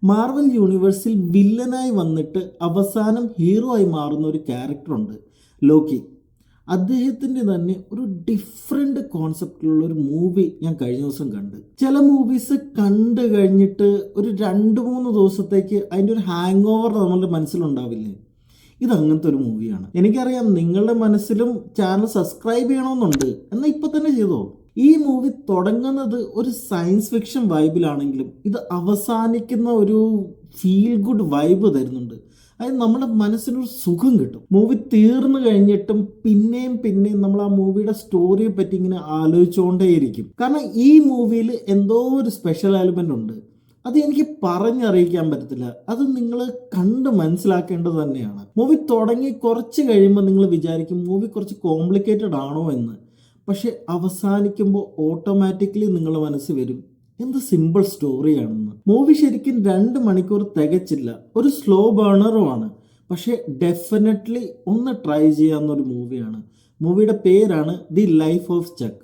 Marvel യൂണിവേഴ്സിൽ വില്ലനായി വന്നിട്ട് അവസാനം hero ആയി മാറുന്ന ഒരു ക്യാരക്ടറുണ്ട്, ലോക്കി. അദ്ദേഹത്തിൻ്റെ തന്നെ ഒരു ഡിഫറെൻ്റ് കോൺസെപ്റ്റിലുള്ള ഒരു മൂവി ഞാൻ കഴിഞ്ഞ ദിവസം കണ്ട്. ചില മൂവീസ് കണ്ടു കഴിഞ്ഞിട്ട് ഒരു 2-3 ദിവസത്തേക്ക് അതിൻ്റെ ഒരു ഹാങ് ഓവർ നമ്മളുടെ മനസ്സിലുണ്ടാവില്ലേ? ഇതങ്ങനത്തെ ഒരു മൂവിയാണ്. എനിക്കറിയാം നിങ്ങളുടെ മനസ്സിലും ചാനൽ സബ്സ്ക്രൈബ് ചെയ്യണമെന്നുണ്ട്, എന്നാൽ ഇപ്പം തന്നെ ചെയ്തോ. ഈ മൂവി തുടങ്ങുന്നത് ഒരു സയൻസ് ഫിക്ഷൻ വൈബിലാണെങ്കിലും ഇത് അവസാനിക്കുന്ന ഒരു ഫീൽ ഗുഡ് വൈബ് തരുന്നുണ്ട്. അതായത് നമ്മുടെ മനസ്സിനൊരു സുഖം കിട്ടും. മൂവി തീർന്നു കഴിഞ്ഞിട്ടും പിന്നെയും നമ്മൾ ആ മൂവിയുടെ സ്റ്റോറിയെ പറ്റി ഇങ്ങനെ ആലോചിച്ചുകൊണ്ടേയിരിക്കും. കാരണം ഈ മൂവിയിൽ എന്തോ ഒരു സ്പെഷ്യൽ എലിമെൻ്റ് ഉണ്ട്. അത് എനിക്ക് പറഞ്ഞറിയിക്കാൻ പറ്റത്തില്ല. അത് നിങ്ങൾ കണ്ട് മനസ്സിലാക്കേണ്ടത് തന്നെയാണ്. മൂവി തുടങ്ങി കുറച്ച് കഴിയുമ്പോൾ നിങ്ങൾ വിചാരിക്കും മൂവി കുറച്ച് കോംപ്ലിക്കേറ്റഡ് ആണോ എന്ന്. പക്ഷെ അവസാനിക്കുമ്പോൾ ഓട്ടോമാറ്റിക്കലി നിങ്ങളുടെ മനസ്സിൽ വരും എന്ത് സിമ്പിൾ സ്റ്റോറിയാണെന്ന്. മൂവി ശരിക്കും 2 മണിക്കൂർ തികച്ചില്ല. ഒരു സ്ലോ ബേണറുമാണ്. പക്ഷെ ഡെഫിനറ്റ്ലി ഒന്ന് ട്രൈ ചെയ്യാവുന്ന ഒരു മൂവിയാണ്. മൂവിയുടെ പേരാണ് ദി ലൈഫ് ഓഫ് ചക്ക്.